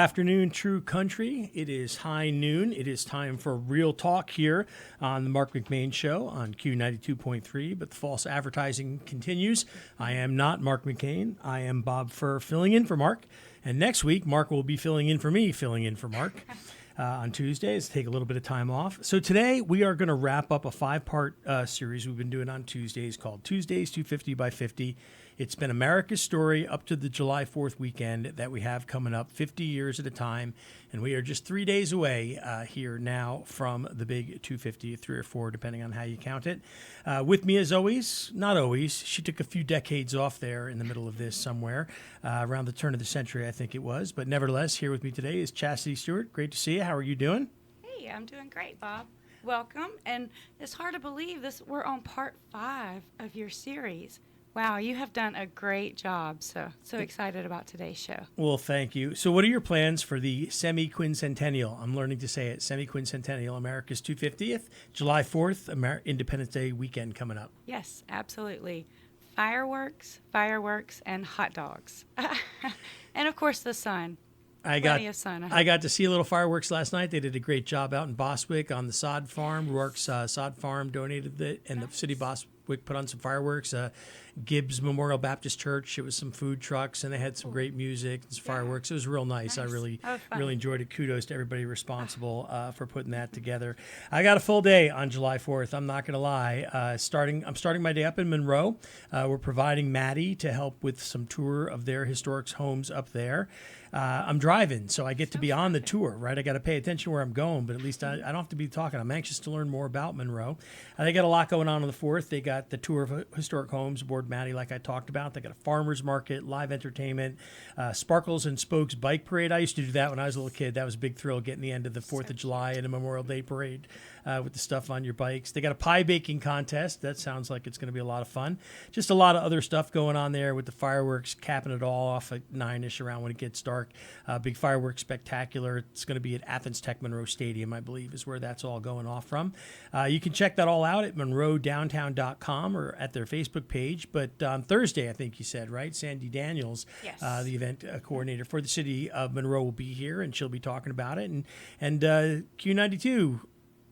Afternoon, True Country. It is high noon. It is time for Real Talk here on the Marc McMain Show on Q92.3. But the false advertising continues. I am not Marc McMain. I am Bob Furr filling in for Marc. And next week, Marc will be filling in for me, filling in for Marc. On Tuesdays, take a little bit of time off. So today we are going to wrap up a 5-part series we've been doing on Tuesdays called Tuesdays 250 by 50. It's been America's story up to the July 4th weekend that we have coming up 50 years at a time. And we are just 3 days away here now from the big 250, 3 or 4, depending on how you count it. With me as always, not always, she took a few decades off there in the middle of this somewhere, around the turn of the century, I think it was. But nevertheless, here with me today is Chastity Stewart. Great to see you. How are you doing? Hey, I'm doing great, Bob. Welcome. And it's hard to believe we're on part 5 of your series. Wow, you have done a great job. So excited about today's show. Well, thank you. So what are your plans for the semi-quincentennial? I'm learning to say it, semi-quincentennial, America's 250th, July 4th, Independence Day weekend coming up. Yes, absolutely. Fireworks, and hot dogs. And, of course, the sun. Plenty of sun. I got to see a little fireworks last night. They did a great job out in Boswick on the sod farm. Rourke's sod farm donated it, and the city of Boswick put on some fireworks. Gibbs Memorial Baptist Church. It was some food trucks, and they had some great music and some fireworks. It was real nice. I really enjoyed it. Kudos to everybody responsible for putting that together. I got a full day on July 4th. I'm not going to lie. I'm starting my day up in Monroe. We're providing Maddie to help with some tour of their historic homes up there. I'm driving, so I get to be on the tour, right? I got to pay attention where I'm going, but at least I don't have to be talking. I'm anxious to learn more about Monroe. They got a lot going on the 4th. They got the tour of historic homes aboard Maddie, like I talked about. They got a farmer's market, live entertainment, Sparkles and Spokes bike parade. I used to do that when I was a little kid. That was a big thrill, getting the end of the 4th of July and a Memorial Day parade with the stuff on your bikes. They got a pie baking contest. That sounds like it's going to be a lot of fun. Just a lot of other stuff going on there with the fireworks, capping it all off at 9-ish around when it gets dark. Big fireworks spectacular. It's going to be at Athens Tech Monroe Stadium, I believe, is where that's all going off from. You can check that all out at monroedowntown.com or at their Facebook page. But on Thursday, I think you said, right? Sandy Daniels, yes. The event coordinator for the city of Monroe, will be here, and she'll be talking about it. And Q92,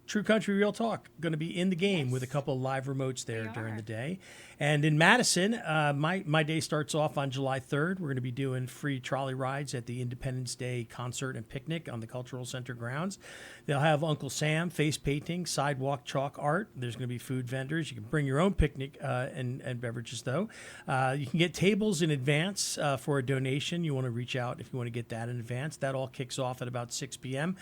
True Country Real Talk, going to be in the game with a couple of live remotes there during the day. And in Madison, my day starts off on July 3rd. We're going to be doing free trolley rides at the Independence Day concert and picnic on the Cultural Center grounds. They'll have Uncle Sam, face painting, sidewalk chalk art. There's going to be food vendors. You can bring your own picnic and beverages, though. You can get tables in advance for a donation. You want to reach out if you want to get that in advance. That all kicks off at about 6 p.m.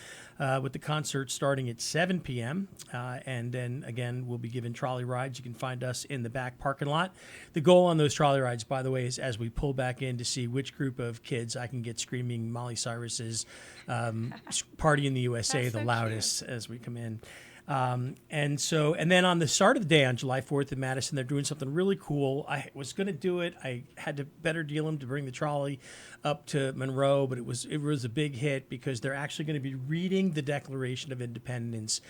With the concert starting at 7 p.m. And then, again, we'll be giving trolley rides. You can find us in the back parking lot. The goal on those trolley rides, by the way, is as we pull back in to see which group of kids I can get screaming Molly Cyrus's Party in the USA the loudest as we come in. And then on the start of the day on July 4th in Madison, they're doing something really cool. I was going to do it. I had to better deal them to bring the trolley up to Monroe, but it was a big hit because they're actually going to be reading the Declaration of Independence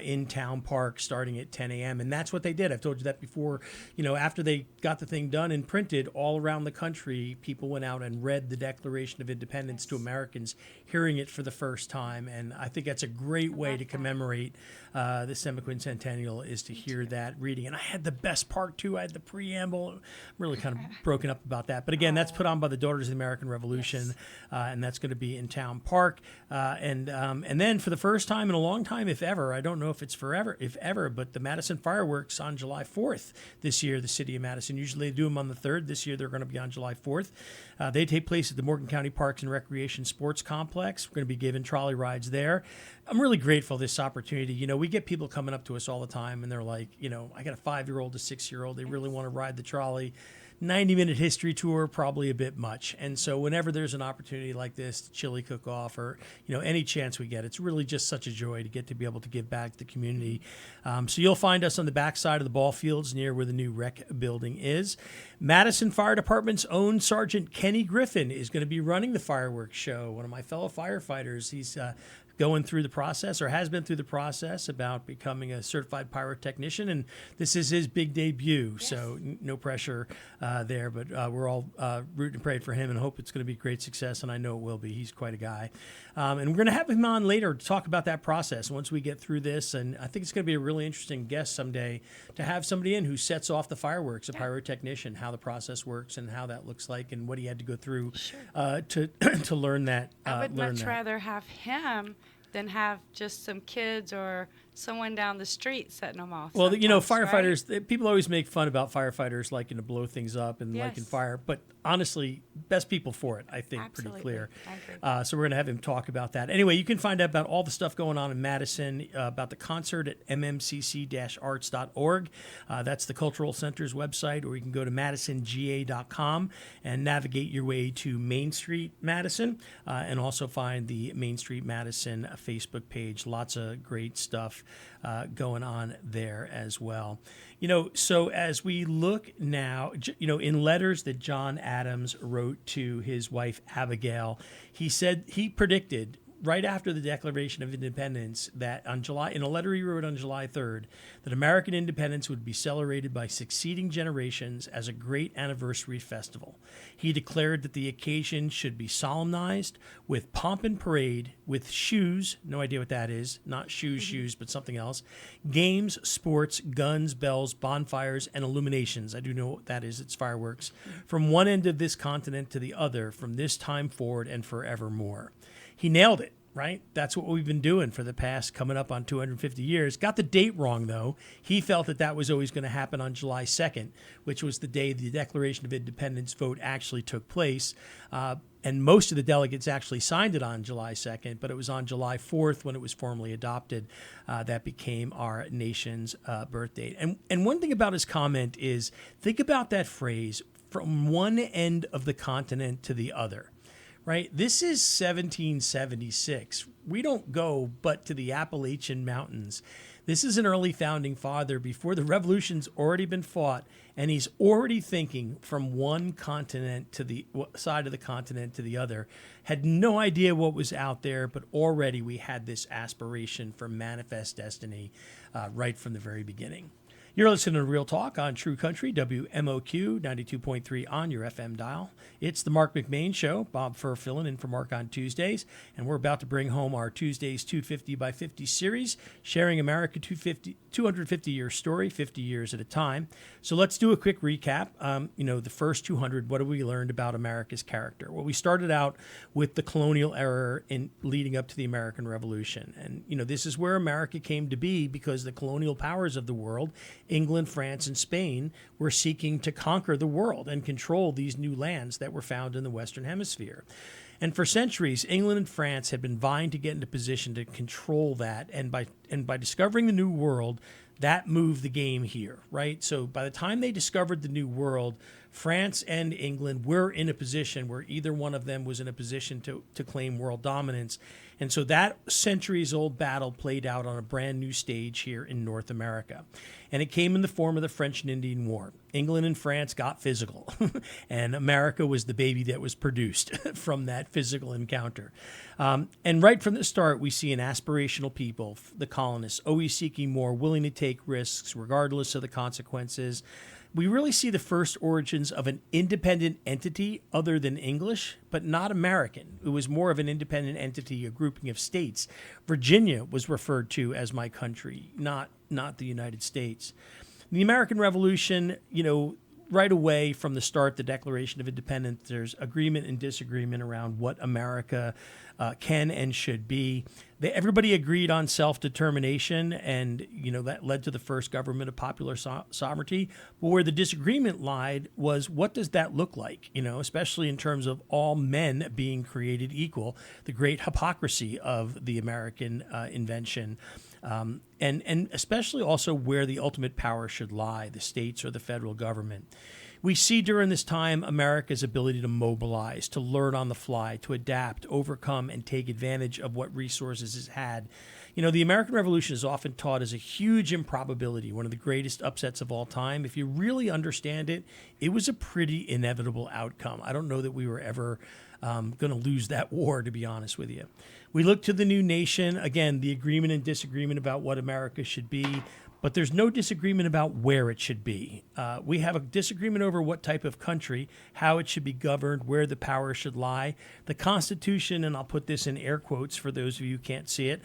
in Town Park starting at 10 a.m. And that's what they did. I've told you that before. After they got the thing done and printed all around the country, people went out and read the Declaration of Independence to Americans, hearing it for the first time. And I think that's a great way to commemorate the semi-quincentennial, is to hear that reading. And I had the best part, too. I had the preamble. I'm really kind of broken up about that. But again, that's put on by the Daughters of the American Revolution, and that's going to be in Town Park. And then for the first time in a long time, if ever, I don't know if it's forever, if ever, but the Madison fireworks on July 4th this year, the city of Madison. Usually they do them on the 3rd. This year they're going to be on July 4th. They take place at the Morgan County Parks and Recreation Sports Complex. We're going to be giving trolley rides there. I'm really grateful for this opportunity. We get people coming up to us all the time, and they're like, I got a 5-year-old, a 6-year-old. They really want to ride the trolley. 90-minute history tour, probably a bit much. And so whenever there's an opportunity like this, chili cook-off or, any chance we get, it's really just such a joy to be able to give back to the community. So you'll find us on the back side of the ball fields near where the new rec building is. Madison Fire Department's own Sergeant Kenny Griffin is going to be running the fireworks show. One of my fellow firefighters. He's going through the process, or has been through the process, about becoming a certified pyrotechnician, and this is his big debut. Yes. So no pressure there. But we're all rooting and praying for him and hope it's going to be great success, and I know it will be. He's quite a guy. And we're going to have him on later to talk about that process once we get through this. And I think it's going to be a really interesting guest someday to have somebody in who sets off the fireworks, a pyrotechnician, how the process works and how that looks like and what he had to go through to learn that. I would much rather have him than have just some kids or someone down the street setting them off. Well, firefighters, right? People always make fun about firefighters liking to blow things up and liking fire. But honestly, best people for it, I think, Absolutely. pretty clear. I agree. So we're going to have him talk about that. Anyway, you can find out about all the stuff going on in Madison, about the concert at mmcc-arts.org. That's the Cultural Center's website, or you can go to madisonga.com and navigate your way to Main Street Madison, and also find the Main Street Madison Facebook page. Lots of great stuff going on there as well. So as we look now, in letters that John Adams wrote to his wife Abigail, he said he predicted right after the Declaration of Independence that in a letter he wrote on July 3rd, that American independence would be celebrated by succeeding generations as a great anniversary festival. He declared that the occasion should be solemnized with pomp and parade, with shoes, no idea what that is, not shoes, but something else, games, sports, guns, bells, bonfires, and illuminations. I do know what that is. It's fireworks. From one end of this continent to the other, from this time forward and forevermore. He nailed it, right? That's what we've been doing for the past, coming up on 250 years. Got the date wrong, though. He felt that was always going to happen on July 2nd, which was the day the Declaration of Independence vote actually took place. And most of the delegates actually signed it on July 2nd, but it was on July 4th when it was formally adopted that became our nation's birth date. And one thing about his comment is, think about that phrase, from one end of the continent to the other. Right? This is 1776. We don't go but to the Appalachian Mountains. This is an early founding father before the revolution's already been fought, and he's already thinking from one continent to the side of the continent to the other. Had no idea what was out there, but already we had this aspiration for manifest destiny right from the very beginning. You're listening to Real Talk on True Country, WMOQ 92.3 on your FM dial. It's the Marc McMain Show. Bob Furr filling in for Marc on Tuesdays. And we're about to bring home our Tuesdays 250 by 50 series, sharing America 250-year story, 50 years at a time. So let's do a quick recap. The first 200, what have we learned about America's character? Well, we started out with the colonial era in leading up to the American Revolution. And, this is where America came to be because the colonial powers of the world, England, France, and Spain, were seeking to conquer the world and control these new lands that were found in the Western Hemisphere. And for centuries, England and France had been vying to get into position to control that. And by discovering the New World, that moved the game here, right? So by the time they discovered the New World, France and England were in a position where either one of them was in a position to claim world dominance. And so that centuries-old battle played out on a brand new stage here in North America. And it came in the form of the French and Indian War. England and France got physical, and America was the baby that was produced from that physical encounter. And right from the start, we see an aspirational people, the colonists, always seeking more, willing to take risks regardless of the consequences. We really see the first origins of an independent entity other than English, but not American. It was more of an independent entity, a grouping of states. Virginia was referred to as my country, not the United States. The American Revolution, right away from the start, the Declaration of Independence, there's agreement and disagreement around what America can and should be. Everybody agreed on self-determination, and that led to the first government of popular sovereignty. But where the disagreement lied was, what does that look like? Especially in terms of all men being created equal, the great hypocrisy of the American invention. And especially also where the ultimate power should lie, the states or the federal government. We see during this time America's ability to mobilize, to learn on the fly, to adapt, overcome, and take advantage of what resources it's had. The American Revolution is often taught as a huge improbability, one of the greatest upsets of all time. If you really understand it, it was a pretty inevitable outcome. I don't know that we were ever going to lose that war, to be honest with you. We look to the new nation, again, the agreement and disagreement about what America should be. but there's no disagreement about where it should be. We have a disagreement over what type of country, how it should be governed, where the power should lie. The Constitution, and I'll put this in air quotes for those of you who can't see it,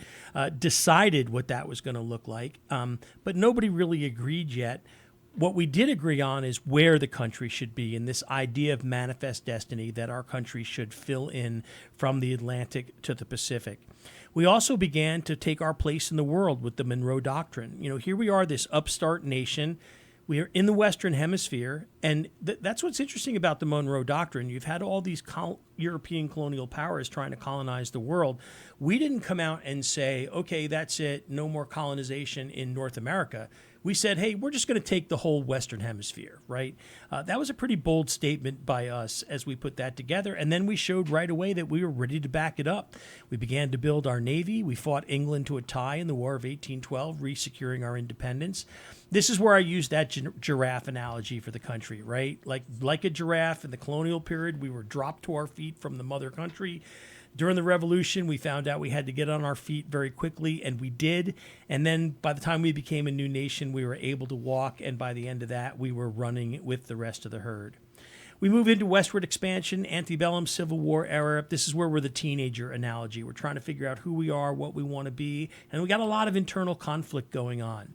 decided what that was going to look like, but nobody really agreed yet. What we did agree on is where the country should be, and this idea of manifest destiny that our country should fill in from the Atlantic to the Pacific. We also began to take our place in the world with the Monroe Doctrine. You know, here we are, this upstart nation. We are in the Western Hemisphere, and that's what's interesting about the Monroe Doctrine. You've had all these European colonial powers trying to colonize the world. We didn't come out and say, okay, that's it, no more colonization in North America. We said, hey, we're just going to take the whole Western Hemisphere, right? That was a pretty bold statement by us as we put that together. And then we showed right away that we were ready to back it up. We began to build our Navy. We fought England to a tie in the War of 1812, re-securing our independence. This is where I use that giraffe analogy for the country, right? Like a giraffe in the colonial period, we were dropped to our feet from the mother country. During the Revolution, we found out we had to get on our feet very quickly, and we did. And then by the time we became a new nation, we were able to walk, and by the end of that, we were running with the rest of the herd. We move into westward expansion, antebellum, Civil War era. This is where we're the teenager analogy. We're trying to figure out who we are, what we want to be, and we got a lot of internal conflict going on.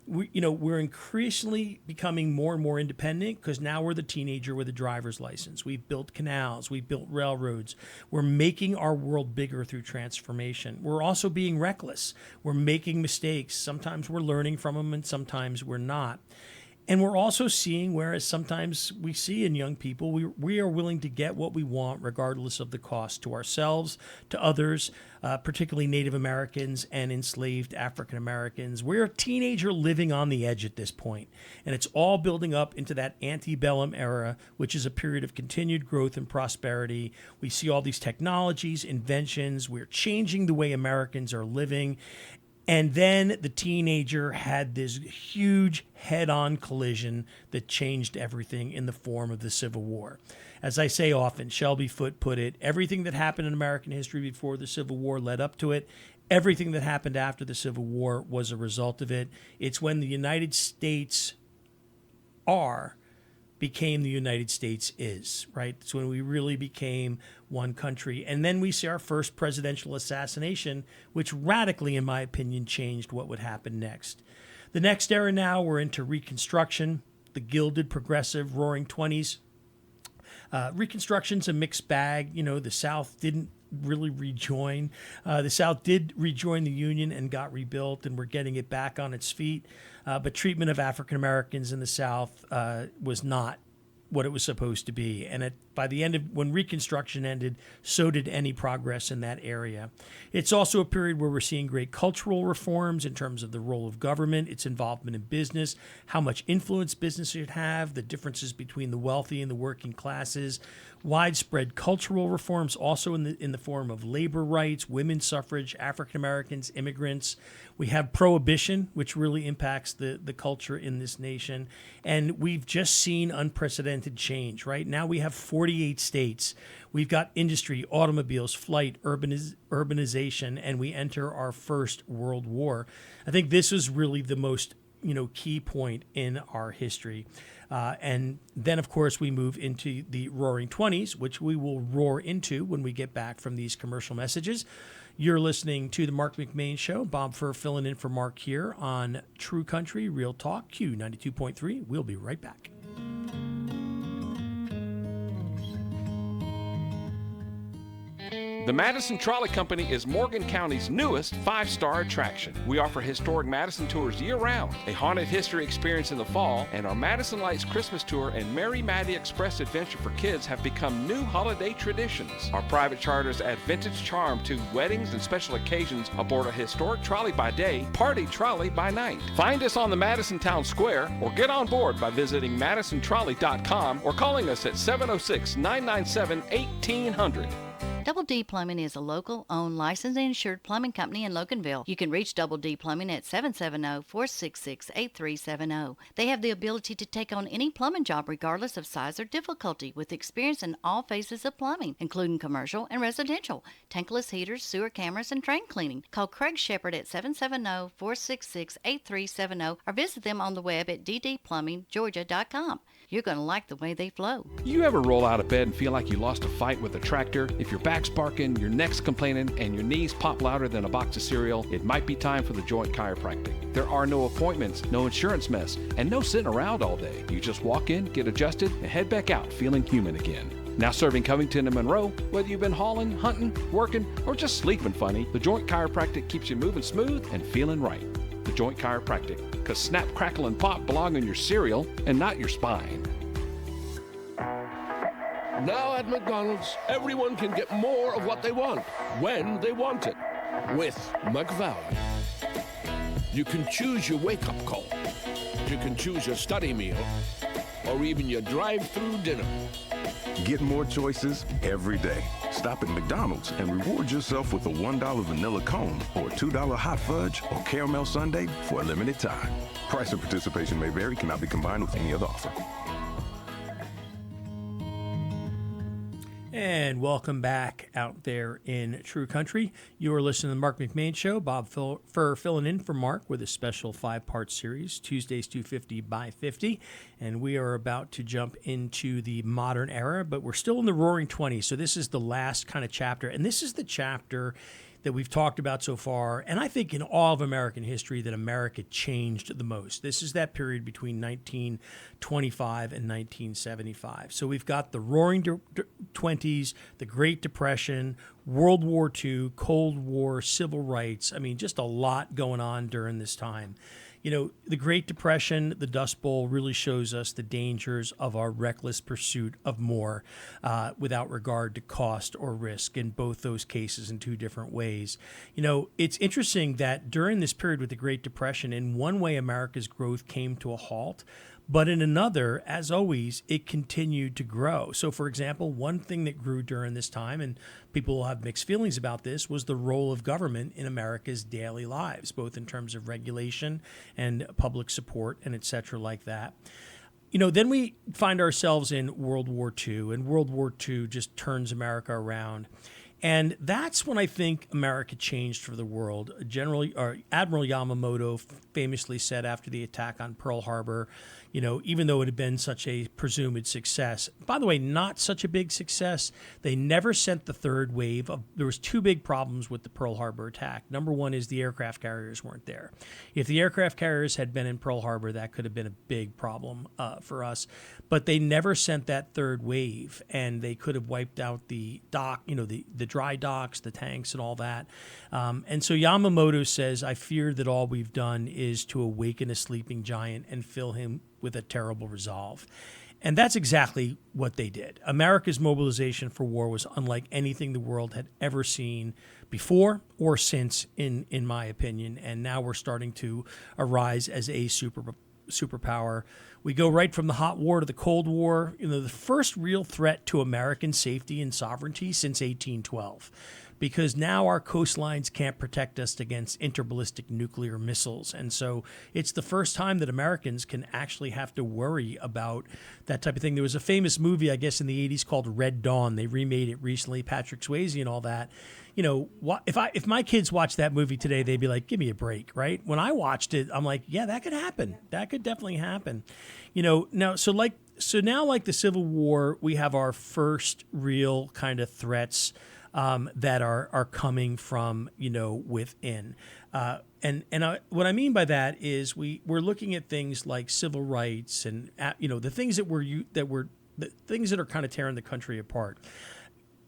We're increasingly becoming more and more independent because now we're the teenager with a driver's license. We've built canals. We've built railroads. We're making our world bigger through transformation. We're also being reckless. We're making mistakes. Sometimes we're learning from them and sometimes we're not. And we're also seeing, whereas sometimes we see in young people, we are willing to get what we want regardless of the cost to ourselves, to others, particularly Native Americans and enslaved African Americans. We're a teenager living on the edge at this point, and it's all building up into that antebellum era, which is a period of continued growth and prosperity. We see all these technologies, inventions. We're changing the way Americans are living. And then the teenager had this huge head-on collision that changed everything in the form of the Civil War. As I say often, Shelby Foote put it, everything that happened in American history before the Civil War led up to it. Everything that happened after the Civil War was a result of it. It's when the United States became the United States is, right? It's when we really became one country. And then we see our first presidential assassination, which radically, in my opinion, changed what would happen next. The next era now, we're into Reconstruction, the gilded, progressive, roaring 20s. Reconstruction's a mixed bag. The South didn't really rejoin. The South did rejoin the Union and got rebuilt, and we're getting it back on its feet. But treatment of African Americans in the South was not what it was supposed to be. And by the end of when Reconstruction ended, so did any progress in that area. It's also a period where we're seeing great cultural reforms in terms of the role of government, its involvement in business, how much influence business should have, the differences between the wealthy and the working classes, widespread cultural reforms also in the form of labor rights, women's suffrage, African Americans, immigrants. We have prohibition, which really impacts the culture in this nation. And we've just seen unprecedented change, right? Now we have 48 states. We've got industry, automobiles, flight, urbanization, and we enter our first world war. I think this is really the most key point in our history. And then, of course, we move into the Roaring 20s, which we will roar into when we get back from these commercial messages. You're listening to the Marc McMain Show. Bob Furr filling in for Marc here on True Country Real Talk, Q92.3. We'll be right back. The Madison Trolley Company is Morgan County's newest 5-star attraction. We offer historic Madison tours year-round, a haunted history experience in the fall, and our Madison Lights Christmas Tour and Mary Maddie Express Adventure for kids have become new holiday traditions. Our private charters add vintage charm to weddings and special occasions aboard a historic trolley by day, party trolley by night. Find us on the Madison Town Square or get on board by visiting madisontrolley.com or calling us at 706-997-1800. Double D Plumbing is a local-owned, licensed and insured plumbing company in Loganville. You can reach Double D Plumbing at 770-466-8370. They have the ability to take on any plumbing job regardless of size or difficulty, with experience in all phases of plumbing, including commercial and residential, tankless heaters, sewer cameras, and drain cleaning. Call Craig Shepard at 770-466-8370 or visit them on the web at ddplumbinggeorgia.com. You're going to like the way they flow. You ever roll out of bed and feel like you lost a fight with a tractor? If your back's barking, your neck's complaining, and your knees pop louder than a box of cereal, it might be time for the Joint Chiropractic. There are no appointments, no insurance mess, and no sitting around all day. You just walk in, get adjusted, and head back out feeling human again. Now serving Covington and Monroe, whether you've been hauling, hunting, working, or just sleeping funny, the Joint Chiropractic keeps you moving smooth and feeling right. The Joint Chiropractic, because snap, crackle, and pop belong in your cereal and not your spine. Now at McDonald's, everyone can get more of what they want, when they want it, with McValue. You can choose your wake-up call. You can choose your study meal, or even your drive-through dinner. Get more choices every day. Stop at McDonald's and reward yourself with a $1 vanilla cone or $2 hot fudge or caramel sundae for a limited time. Price and participation may vary, cannot be combined with any other offer. And welcome back out there in True Country. You are listening to the Marc McMain Show. Bob Furr filling in for Mark with a special 5-part series, Tuesdays 250 by 50. And we are about to jump into the modern era, but we're still in the Roaring 20s. So this is the last kind of chapter. And this is the chapter that we've talked about so far, and I think in all of American history that America changed the most. This is that period between 1925 and 1975. So we've got the Roaring 20s, the Great Depression, World War II, Cold War, civil rights. I mean, just a lot going on during this time. You know, the Great Depression, the Dust Bowl really shows us the dangers of our reckless pursuit of more without regard to cost or risk in both those cases in two different ways. You know, it's interesting that during this period with the Great Depression, in one way, America's growth came to a halt. But in another, as always, it continued to grow. So, for example, one thing that grew during this time, and people will have mixed feelings about this, was the role of government in America's daily lives, both in terms of regulation and public support and et cetera like that. You know, then we find ourselves in World War II, and World War II just turns America around. And that's when I think America changed for the world. Admiral Yamamoto famously said after the attack on Pearl Harbor, you know, even though it had been such a presumed success, by the way, not such a big success, they never sent the third wave. There was two big problems with the Pearl Harbor attack. Number one is the aircraft carriers weren't there. If the aircraft carriers had been in Pearl Harbor, that could have been a big problem for us. But they never sent that third wave, and they could have wiped out the dock, you know, the dry docks, the tanks, and all that. And so Yamamoto says, I fear that all we've done is to awaken a sleeping giant and fill him with a terrible resolve. And that's exactly what they did. America's mobilization for war was unlike anything the world had ever seen before or since, in my opinion. And now we're starting to arise as a superpower. We go right from the hot war to the Cold War, you know, the first real threat to American safety and sovereignty since 1812. Because now our coastlines can't protect us against interballistic nuclear missiles. And so it's the first time that Americans can actually have to worry about that type of thing. There was a famous movie, I guess, in the 80s called Red Dawn. They remade it recently, Patrick Swayze and all that. You know, if my kids watched that movie today, they'd be like, give me a break, right? When I watched it, I'm like, yeah, that could happen. That could definitely happen. You know, now, so now like the Civil War, we have our first real kind of threats that are coming from, you know, within. What I mean by that is we're looking at things like civil rights and, you know, the things the things that are kind of tearing the country apart.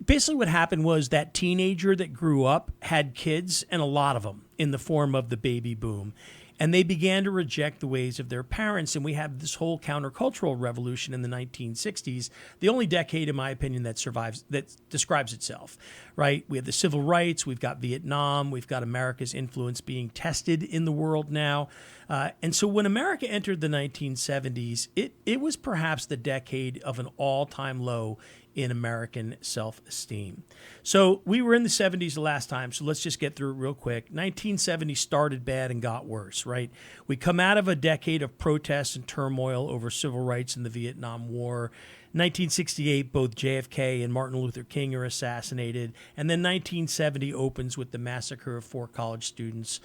Basically what happened was that teenager that grew up had kids, and a lot of them, in the form of the baby boom. And they began to reject the ways of their parents. And we have this whole countercultural revolution in the 1960s, the only decade, in my opinion, that describes itself, right? We have the civil rights, we've got Vietnam, we've got America's influence being tested in the world now. And so when America entered the 1970s, it was perhaps the decade of an all-time low in American self-esteem. So we were in the 70s the last time, so let's just get through it real quick. 1970 started bad and got worse, right? We come out of a decade of protests and turmoil over civil rights in the Vietnam War. 1968, both JFK and Martin Luther King are assassinated. And then 1970 opens with the massacre of 4 college students.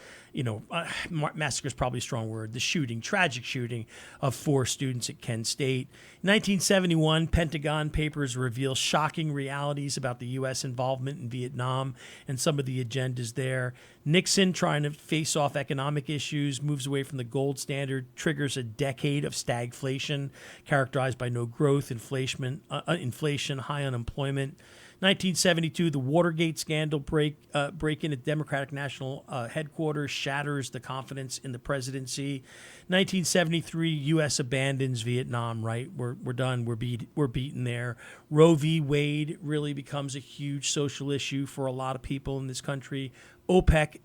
Massacre is probably a strong word. The shooting, tragic shooting of 4 students at Kent State. 1971, Pentagon Papers reveal shocking realities about the U.S. involvement in Vietnam and some of the agendas there. Nixon, trying to face off economic issues, moves away from the gold standard, triggers a decade of stagflation characterized by no growth, inflation, high unemployment. 1972, the Watergate scandal break-in at Democratic National headquarters shatters the confidence in the presidency. 1973, U.S. abandons Vietnam. Right, we're done. We're beaten there. Roe v. Wade really becomes a huge social issue for a lot of people in this country. OPEC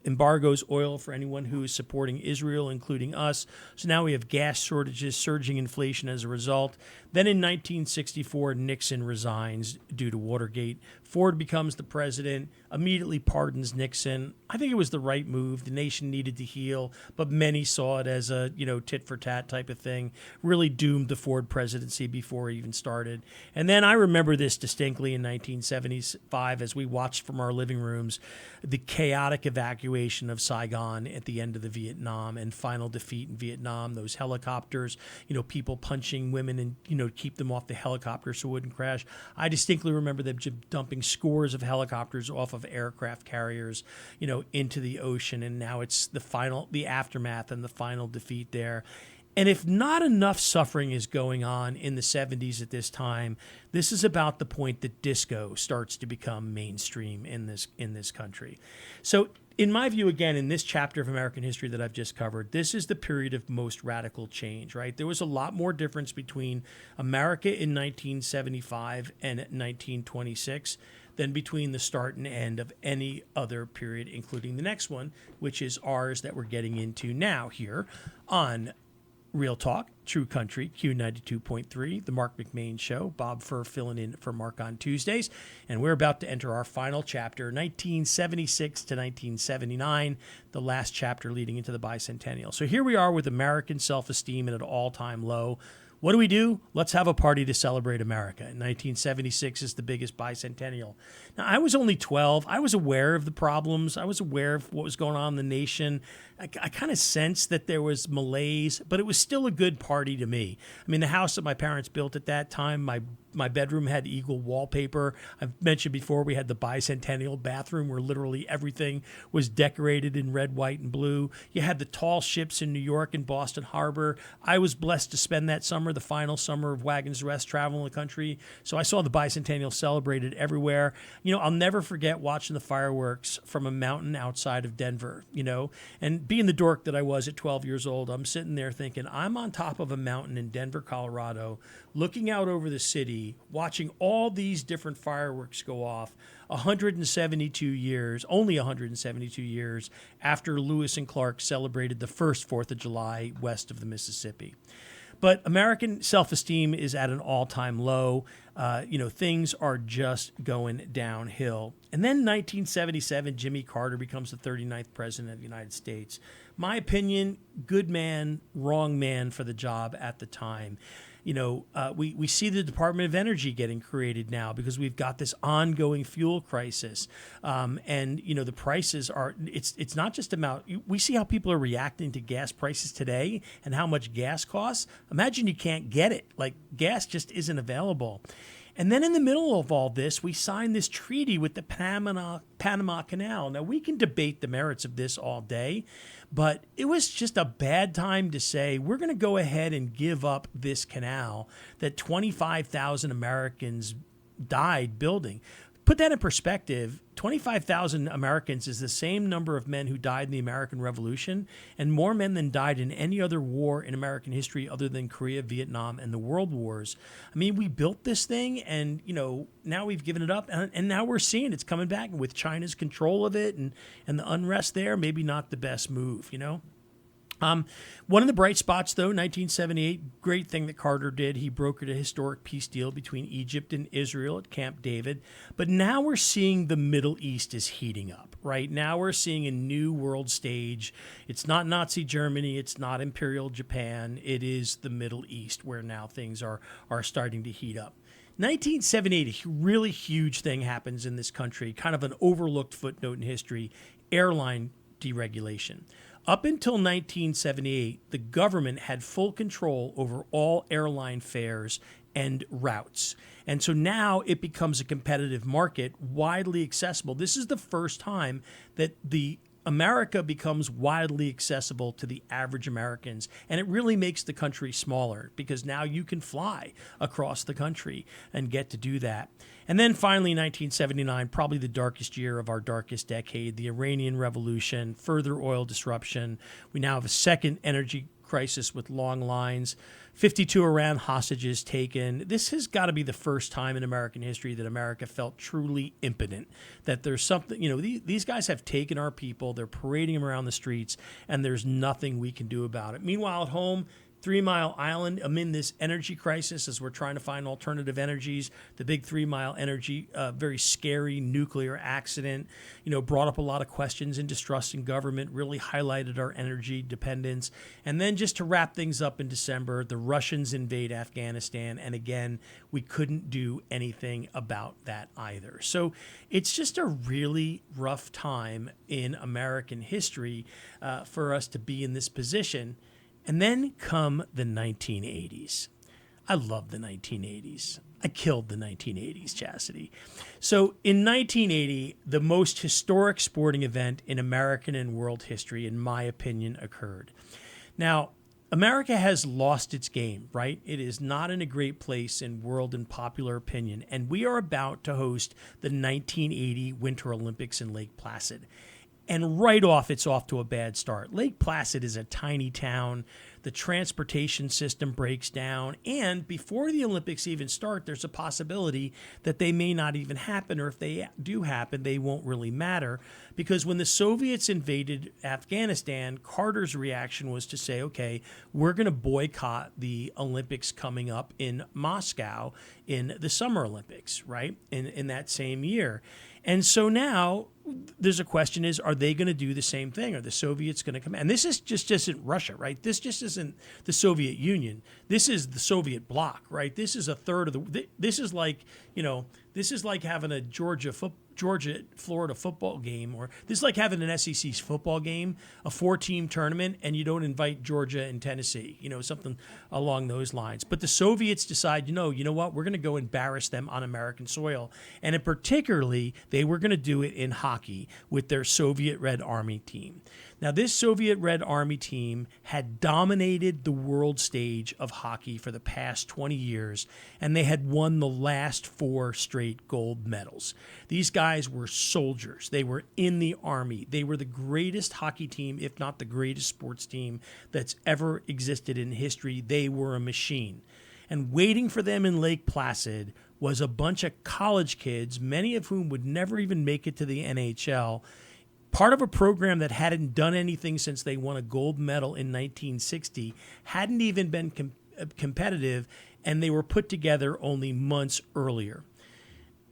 embargoes oil for anyone who is supporting Israel, including us. So now we have gas shortages, surging inflation as a result. Then in 1964, Nixon resigns due to Watergate. Ford becomes the president, immediately pardons Nixon. I think it was the right move. The nation needed to heal, but many saw it as a tit for tat type of thing. Really doomed the Ford presidency before it even started. And then I remember this distinctly in 1975 as we watched from our living rooms the chaotic evacuation of Saigon at the end of the Vietnam and final defeat in Vietnam. Those helicopters, people punching women and keep them off the helicopter so it wouldn't crash. I distinctly remember them dumping scores of helicopters off of aircraft carriers, into the ocean. And now it's the aftermath and the final defeat there. And if not enough suffering is going on in the 70s at this time, this is about the point that disco starts to become mainstream in this country. So in my view, again, in this chapter of American history that I've just covered, this is the period of most radical change, right? There was a lot more difference between America in 1975 and 1926 than between the start and end of any other period, including the next one, which is ours that we're getting into now here on Real Talk, True Country, Q92.3, the Marc McMain Show. Bob Furr filling in for Marc on Tuesdays. And we're about to enter our final chapter, 1976 to 1979, the last chapter leading into the bicentennial. So here we are with American self-esteem at an all-time low. What do? Let's have a party to celebrate America. In 1976 is the biggest bicentennial. Now, I was only 12. I was aware of the problems. I was aware of what was going on in the nation. I kind of sensed that there was malaise, but it was still a good party to me. I mean, the house that my parents built at that time, my bedroom had eagle wallpaper. I've mentioned before we had the bicentennial bathroom where literally everything was decorated in red, white, and blue. You had the tall ships in New York and Boston Harbor. I was blessed to spend that summer, the final summer of Wagons Rest, traveling the country. So I saw the bicentennial celebrated everywhere. I'll never forget watching the fireworks from a mountain outside of Denver, and being the dork that I was at 12 years old, I'm sitting there thinking, I'm on top of a mountain in Denver, Colorado, looking out over the city, watching all these different fireworks go off 172 years, only 172 years after Lewis and Clark celebrated the first 4th of July west of the Mississippi. But American self-esteem is at an all-time low. Things are just going downhill. And then 1977, Jimmy Carter becomes the 39th president of the United States. My opinion, good man, wrong man for the job at the time. We see the Department of Energy getting created now because we've got this ongoing fuel crisis. The prices are, it's not just about, we see how people are reacting to gas prices today and how much gas costs. Imagine you can't get it. Like, gas just isn't available. And then in the middle of all this, we signed this treaty with the Panama Canal. Now, we can debate the merits of this all day, but it was just a bad time to say, we're going to go ahead and give up this canal that 25,000 Americans died building. Put that in perspective, 25,000 Americans is the same number of men who died in the American Revolution, and more men than died in any other war in American history other than Korea, Vietnam, and the World Wars. I mean, we built this thing, and now we've given it up, and now we're seeing it's coming back with China's control of it and the unrest there. Maybe not the best move, One of the bright spots, though, 1978, great thing that Carter did. He brokered a historic peace deal between Egypt and Israel at Camp David. But now we're seeing the Middle East is heating up, right? Now we're seeing a new world stage. It's not Nazi Germany. It's not Imperial Japan. It is the Middle East where now things are starting to heat up. 1978, a really huge thing happens in this country, kind of an overlooked footnote in history, airline deregulation. Up until 1978, the government had full control over all airline fares and routes. And so now it becomes a competitive market, widely accessible. This is the first time that the America becomes widely accessible to the average Americans, and it really makes the country smaller because now you can fly across the country and get to do that. And then finally, 1979, probably the darkest year of our darkest decade, the Iranian Revolution, further oil disruption. We now have a second energy crisis with long lines, 52 Iran hostages taken. This has got to be the first time in American history that America felt truly impotent, that there's something, these guys have taken our people, they're parading them around the streets, and there's nothing we can do about it. Meanwhile, at home, 3 Mile Island, amid this energy crisis as we're trying to find alternative energies. The big 3 Mile energy, very scary nuclear accident, brought up a lot of questions and distrust in government, really highlighted our energy dependence. And then just to wrap things up in December, the Russians invade Afghanistan. And again, we couldn't do anything about that either. So it's just a really rough time in American history for us to be in this position. And then come the 1980s. I love the 1980s. I killed the 1980s, Chastity. So in 1980, the most historic sporting event in American and world history, in my opinion, occurred. Now, America has lost its game, right? It is not in a great place in world and popular opinion. And we are about to host the 1980 Winter Olympics in Lake Placid. And right off, it's off to a bad start. Lake Placid is a tiny town. The transportation system breaks down. And before the Olympics even start, there's a possibility that they may not even happen. Or if they do happen, they won't really matter. Because when the Soviets invaded Afghanistan, Carter's reaction was to say, okay, we're going to boycott the Olympics coming up in Moscow in the Summer Olympics, right, in that same year. And so now there's a question is, are they going to do the same thing? Are the Soviets going to come? And this is just isn't Russia, right? This just isn't the Soviet Union. This is the Soviet bloc, right? This is a third of this is like, this is like having a Georgia-Florida football game, or this is like having an SEC football game, a 4-team tournament, and you don't invite Georgia and Tennessee, something along those lines. But the Soviets decide, you know what, we're going to go embarrass them on American soil. And particularly, they were going to do it in hockey with their Soviet Red Army team. Now, this Soviet Red Army team had dominated the world stage of hockey for the past 20 years, and they had won the last 4 straight gold medals. These guys were soldiers. They were in the Army. They were the greatest hockey team, if not the greatest sports team that's ever existed in history. They were a machine. And waiting for them in Lake Placid was a bunch of college kids, many of whom would never even make it to the NHL, part of a program that hadn't done anything since they won a gold medal in 1960, hadn't even been competitive, and they were put together only months earlier.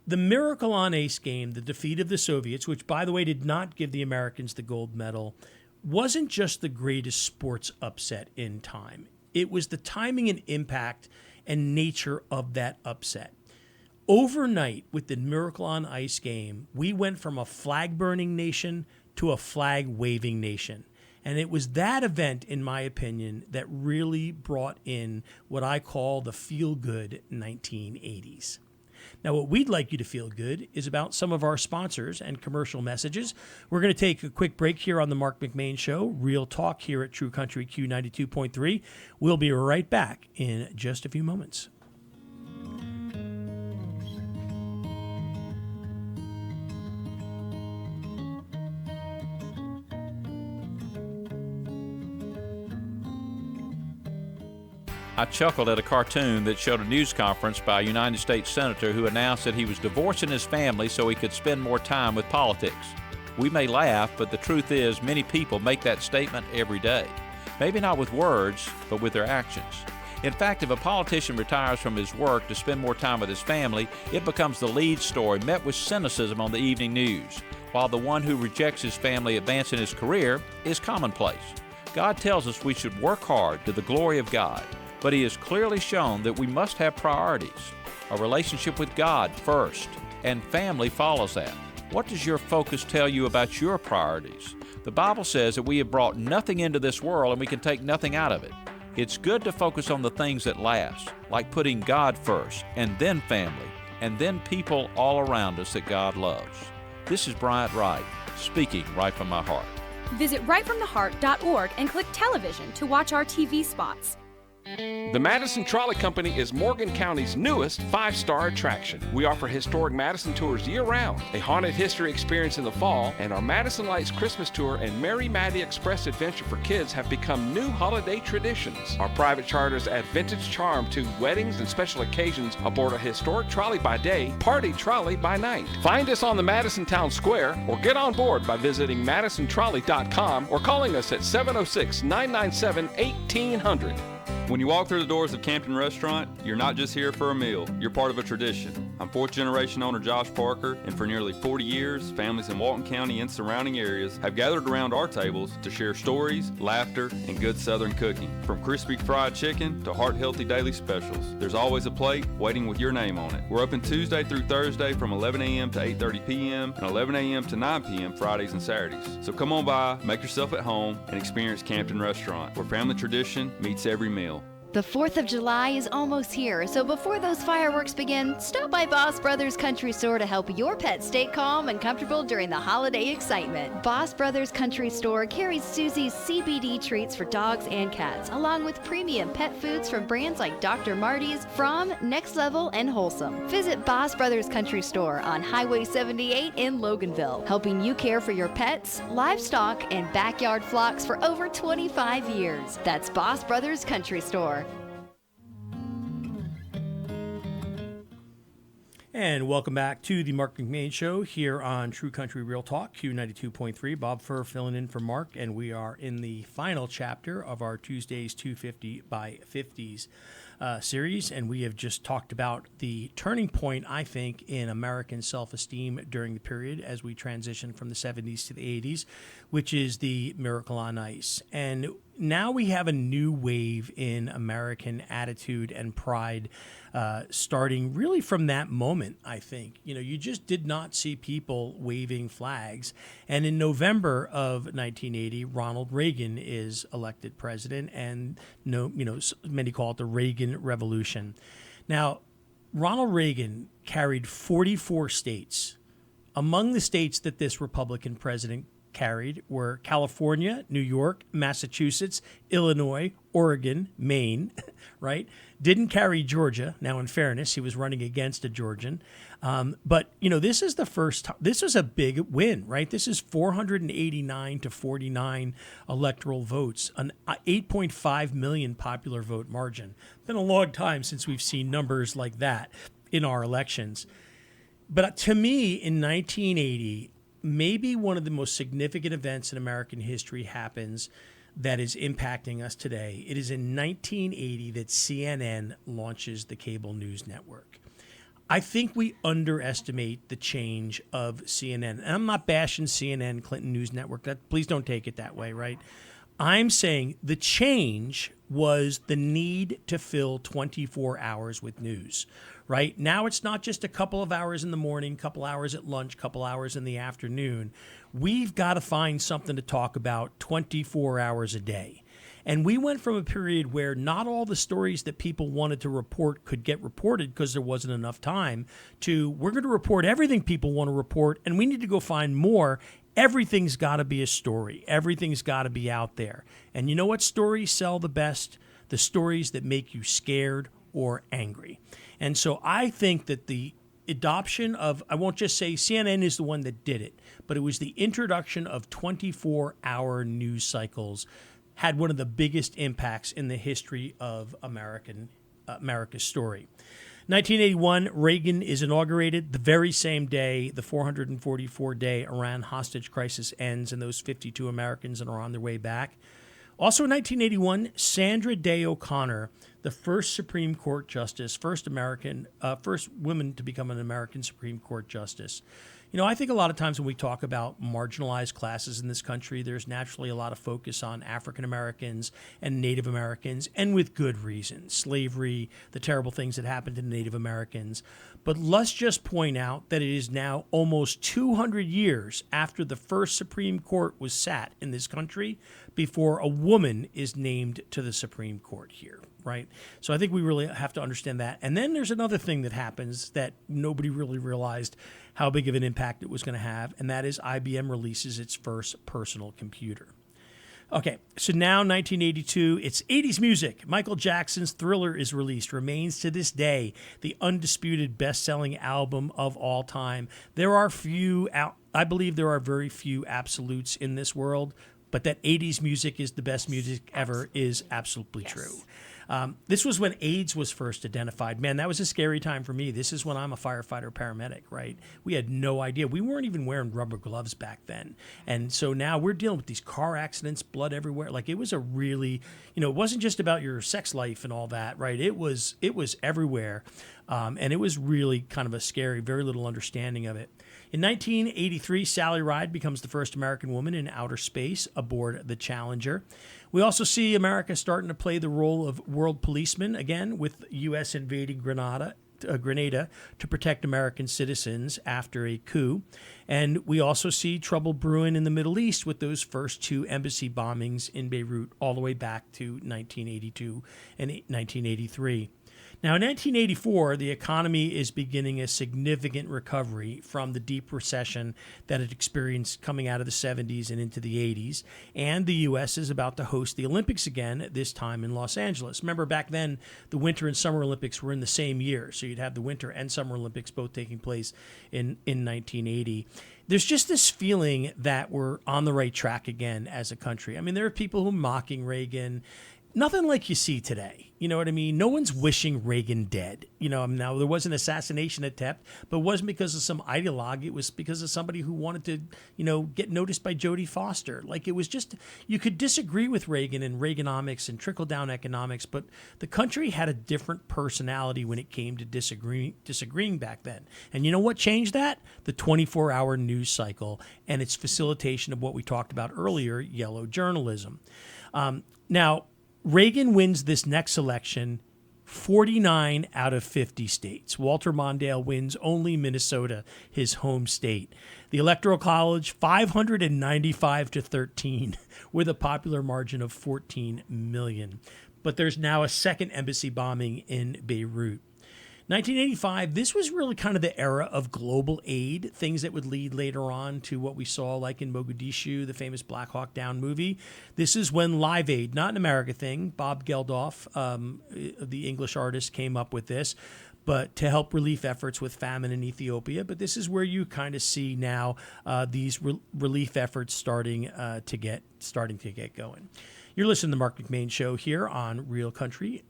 The Miracle on Ice game, the defeat of the Soviets, which, by the way, did not give the Americans the gold medal, wasn't just the greatest sports upset in time. It was the timing and impact and nature of that upset. Overnight, with the Miracle on Ice game, we went from a flag-burning nation to a flag-waving nation. And it was that event, in my opinion, that really brought in what I call the feel-good 1980s. Now, what we'd like you to feel good is about some of our sponsors and commercial messages. We're going to take a quick break here on the Marc McMain Show, Real Talk here at True Country Q92.3. We'll be right back in just a few moments. I chuckled at a cartoon that showed a news conference by a United States senator who announced that he was divorcing his family so he could spend more time with politics. We may laugh, but the truth is many people make that statement every day. maybe not with words, but with their actions. In fact, if a politician retires from his work to spend more time with his family, it becomes the lead story, met with cynicism on the evening news, while the one who rejects his family advancing his career is commonplace. God tells us we should work hard to the glory of God, but He has clearly shown that we must have priorities. A relationship with God first, and family follows that. What does your focus tell you about your priorities? The Bible says that we have brought nothing into this world and we can take nothing out of it. It's good to focus on the things that last, like putting God first, and then family, and then people all around us that God loves. This is Bryant Wright, speaking right from my heart. Visit rightfromtheheart.org and click television to watch our TV spots. The Madison Trolley Company is Morgan County's newest 5-star attraction. We offer historic Madison tours year-round, a haunted history experience in the fall, and our Madison Lights Christmas Tour and Mary Maddie Express Adventure for kids have become new holiday traditions. Our private charters add vintage charm to weddings and special occasions aboard a historic trolley by day, party trolley by night. Find us on the Madison Town Square or get on board by visiting madisontrolley.com or calling us at 706-997-1800. When you walk through the doors of Campton Restaurant, you're not just here for a meal, you're part of a tradition. I'm fourth generation owner Josh Parker, and for nearly 40 years, families in Walton County and surrounding areas have gathered around our tables to share stories, laughter, and good Southern cooking. From crispy fried chicken to heart-healthy daily specials, there's always a plate waiting with your name on it. We're open Tuesday through Thursday from 11 a.m. to 8:30 p.m. and 11 a.m. to 9 p.m. Fridays and Saturdays. So come on by, make yourself at home, and experience Campton Restaurant, where family tradition meets every meal. The 4th of July is almost here, so before those fireworks begin, stop by Boss Brothers Country Store to help your pet stay calm and comfortable during the holiday excitement. Boss Brothers Country Store carries Susie's CBD treats for dogs and cats, along with premium pet foods from brands like Dr. Marty's, From, Next Level, and Wholesome. Visit Boss Brothers Country Store on Highway 78 in Loganville, helping you care for your pets, livestock, and backyard flocks for over 25 years. That's Boss Brothers Country Store. And welcome back to the Marc McMain Show here on True Country Real Talk, Q92.3. Bob Furr filling in for Mark, and we are in the final chapter of our Tuesdays 250 by 50s series, and we have just talked about the turning point, I think, in American self-esteem during the period as we transition from the 70s to the 80s, which is the Miracle on Ice. And now we have a new wave in American attitude and pride starting really from that moment, I think. You know, you just did not see people waving flags. And in November of 1980, Ronald Reagan is elected president, and many call it the Reagan Revolution. Now, Ronald Reagan carried 44 states. Among the states that this Republican president carried were California, New York, Massachusetts, Illinois, Oregon, Maine, right? Didn't carry Georgia. Now, in fairness, he was running against a Georgian. But, this is the first time. This was a big win, right? This is 489 to 49 electoral votes, an 8.5 million popular vote margin. Been a long time since we've seen numbers like that in our elections. But to me, in 1980, maybe one of the most significant events in American history happens that is impacting us today. It is in 1980 that CNN launches the cable news network. I think we underestimate the change of CNN. And I'm not bashing CNN, Clinton News Network. Please don't take it that way, right? I'm saying the change was the need to fill 24 hours with news, right? Now it's not just a couple of hours in the morning, couple hours at lunch, couple hours in the afternoon. We've got to find something to talk about 24 hours a day. And we went from a period where not all the stories that people wanted to report could get reported because there wasn't enough time to we're going to report everything people want to report, and we need to go find more. Everything's got to be a story. Everything's got to be out there. And you know what stories sell the best? The stories that make you scared or angry. And so I think that the adoption of, I won't just say CNN is the one that did it, but it was the introduction of 24-hour news cycles had one of the biggest impacts in the history of America's story. 1981, Reagan is inaugurated. The very same day, the 444-day Iran hostage crisis ends, and those 52 Americans are on their way back. Also in 1981, Sandra Day O'Connor, the first Supreme Court justice, first woman to become an American Supreme Court justice. You know, I think a lot of times when we talk about marginalized classes in this country, there's naturally a lot of focus on African Americans and Native Americans, and with good reason. Slavery, the terrible things that happened to Native Americans. But let's just point out that it is now almost 200 years after the first Supreme Court was sat in this country before a woman is named to the Supreme Court here, right? So I think we really have to understand that. And then there's another thing that happens that nobody really realized how big of an impact it was going to have, and that is IBM releases its first personal computer. Okay, so now 1982, it's 80s music. Michael Jackson's Thriller is released, remains to this day the undisputed best-selling album of all time. I believe there are very few absolutes in this world, but that 80s music is the best music ever is absolutely true. This was when AIDS was first identified. Man, that was a scary time for me. This is when I'm a firefighter paramedic, right? We had no idea. We weren't even wearing rubber gloves back then. And so now we're dealing with these car accidents, blood everywhere. Like, it was a really, it wasn't just about your sex life and all that, right? It was everywhere. And it was really kind of a scary, very little understanding of it. In 1983, Sally Ride becomes the first American woman in outer space aboard the Challenger. We also see America starting to play the role of world policeman again, with U.S. invading Grenada to protect American citizens after a coup. And we also see trouble brewing in the Middle East with those first two embassy bombings in Beirut all the way back to 1982 and 1983. Now, in 1984, the economy is beginning a significant recovery from the deep recession that it experienced coming out of the 70s and into the 80s. And the U.S. is about to host the Olympics again, this time in Los Angeles. Remember, back then, the Winter and Summer Olympics were in the same year. So you'd have the Winter and Summer Olympics both taking place in 1980. There's just this feeling that we're on the right track again as a country. I mean, there are people who are mocking Reagan. Nothing like you see today. You know what I mean? No one's wishing Reagan dead. Now there was an assassination attempt, but it wasn't because of some ideologue. It was because of somebody who wanted to, get noticed by Jodie Foster. Like, it was just, you could disagree with Reagan and Reaganomics and trickle-down economics, but the country had a different personality when it came to disagreeing back then. And you know what changed that? The 24-hour news cycle and its facilitation of what we talked about earlier, yellow journalism. Now, Reagan wins this next election 49 out of 50 states. Walter Mondale wins only Minnesota, his home state. The Electoral College, 595 to 13, with a popular margin of 14 million. But there's now a second embassy bombing in Beirut. 1985, this was really kind of the era of global aid, things that would lead later on to what we saw like in Mogadishu, the famous Black Hawk Down movie. This is when Live Aid, not an America thing, Bob Geldof, the English artist, came up with this, but to help relief efforts with famine in Ethiopia. But this is where you kind of see now these relief efforts starting to get going. You're listening to the Marc McMain Show here on Real Country.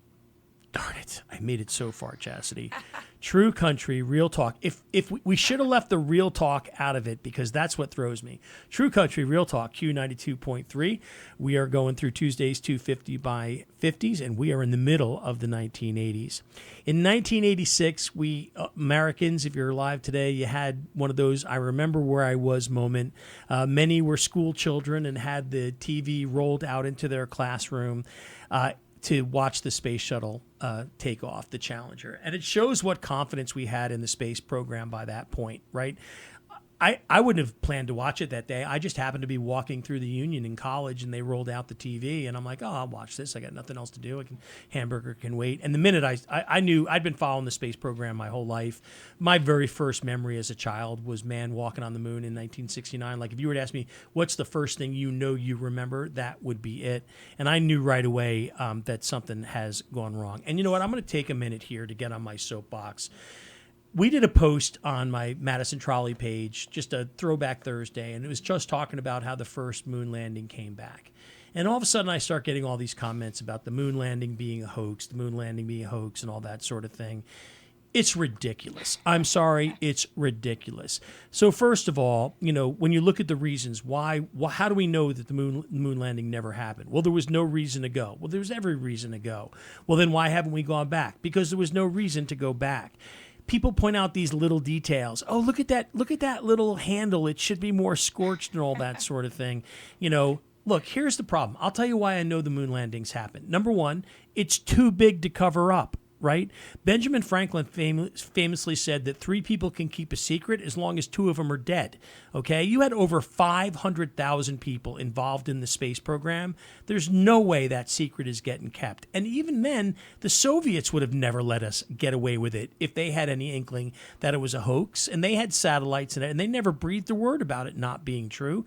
Darn it, I made it so far, Chastity. True Country, Real Talk. If we should have left the Real Talk out of it, because that's what throws me. True Country, Real Talk, Q92.3. We are going through Tuesdays 250 by 50s, and we are in the middle of the 1980s. In 1986, we Americans, if you're alive today, you had one of those I remember where I was moment. Many were school children and had the TV rolled out into their classroom to watch the space shuttle take off, the Challenger. And it shows what confidence we had in the space program by that point, right? I wouldn't have planned to watch it that day. I just happened to be walking through the Union in college, and they rolled out the TV, and I'm like, oh, I'll watch this. I got nothing else to do. Hamburger can wait. And the minute I knew, I'd been following the space program my whole life. My very first memory as a child was man walking on the moon in 1969. Like, if you were to ask me, what's the first thing you remember, that would be it. And I knew right away that something has gone wrong. And you know what? I'm going to take a minute here to get on my soapbox. We did a post on my Madison Trolley page, just a throwback Thursday, and it was just talking about how the first moon landing came back. And all of a sudden I start getting all these comments about the moon landing being a hoax, and all that sort of thing. It's ridiculous. I'm sorry, it's ridiculous. So first of all, when you look at the reasons how do we know that the moon landing never happened? Well, there was no reason to go. Well, there was every reason to go. Well, then why haven't we gone back? Because there was no reason to go back. People point out these little details. Oh, look at that little handle. It should be more scorched and all that sort of thing. Look, here's the problem. I'll tell you why I know the moon landings happened. Number one, it's too big to cover up. Right? Benjamin Franklin famously said that 3 people can keep a secret as long as 2 of them are dead. Okay? You had over 500,000 people involved in the space program. There's no way that secret is getting kept. And even then, the Soviets would have never let us get away with it if they had any inkling that it was a hoax. And they had satellites in it, and they never breathed a word about it not being true.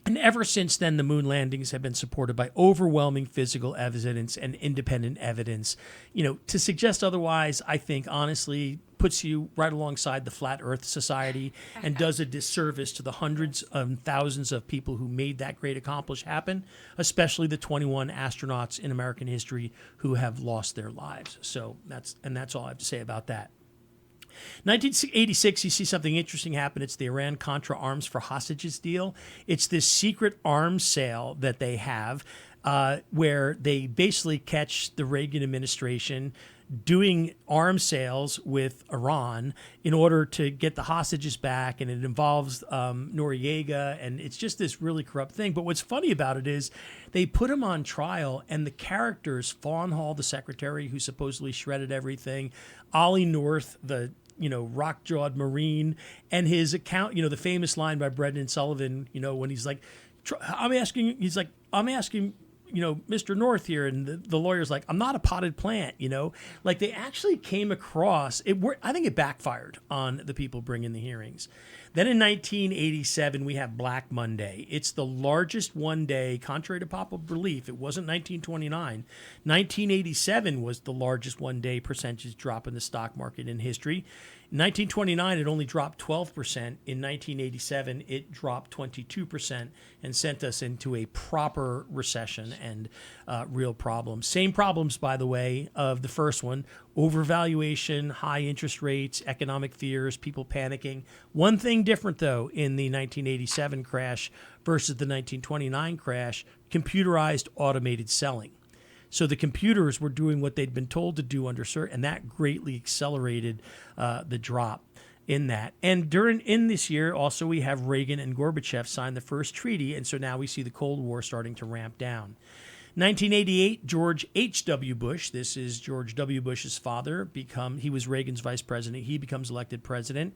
And ever since then, the moon landings have been supported by overwhelming physical evidence and independent evidence. To suggest otherwise, I think, honestly, puts you right alongside the Flat Earth Society and does a disservice to the hundreds of thousands of people who made that great accomplishment happen, especially the 21 astronauts in American history who have lost their lives. So that's all I have to say about that. 1986, you see something interesting happen. It's the Iran-Contra arms for hostages deal. It's this secret arms sale that they have where they basically catch the Reagan administration doing arms sales with Iran in order to get the hostages back, and it involves Noriega, and it's just this really corrupt thing. But what's funny about it is they put him on trial, and the characters, Fawn Hall, the secretary who supposedly shredded everything, Ollie North, the rock-jawed Marine, and his account, the famous line by Brendan Sullivan, when he's like, I'm asking, Mr. North here, and the lawyer's like, I'm not a potted plant, Like they actually came across, I think it backfired on the people bringing the hearings. Then in 1987, we have Black Monday. It's the largest one day, contrary to popular belief. It wasn't 1929. 1987 was the largest one day percentage drop in the stock market in history. In 1929, it only dropped 12%. In 1987, it dropped 22% and sent us into a proper recession and real problems. Same problems, by the way, of the first one: overvaluation, high interest rates, economic fears, people panicking. One thing different, though, in the 1987 crash versus the 1929 crash: computerized automated selling. So the computers were doing what they'd been told to do under CERT, and that greatly accelerated the drop in that. And in this year, also, we have Reagan and Gorbachev sign the first treaty, and so now we see the Cold War starting to ramp down. 1988, George H.W. Bush, this is George W. Bush's father, he was Reagan's vice president. He becomes elected president.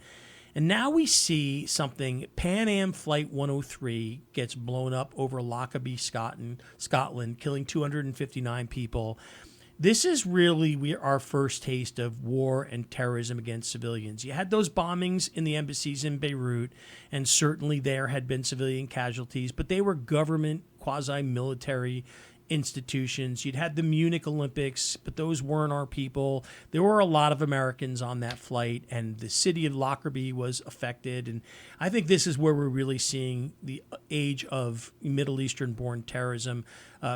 And now we see something. Pan Am Flight 103 gets blown up over Lockerbie, Scotland, killing 259 people. This is really our first taste of war and terrorism against civilians. You had those bombings in the embassies in Beirut, and certainly there had been civilian casualties, but they were government, quasi-military institutions. You'd had the Munich Olympics, but those weren't our people. There were a lot of Americans on that flight, and the city of Lockerbie was affected. And I think this is where we're really seeing the age of Middle Eastern-born terrorism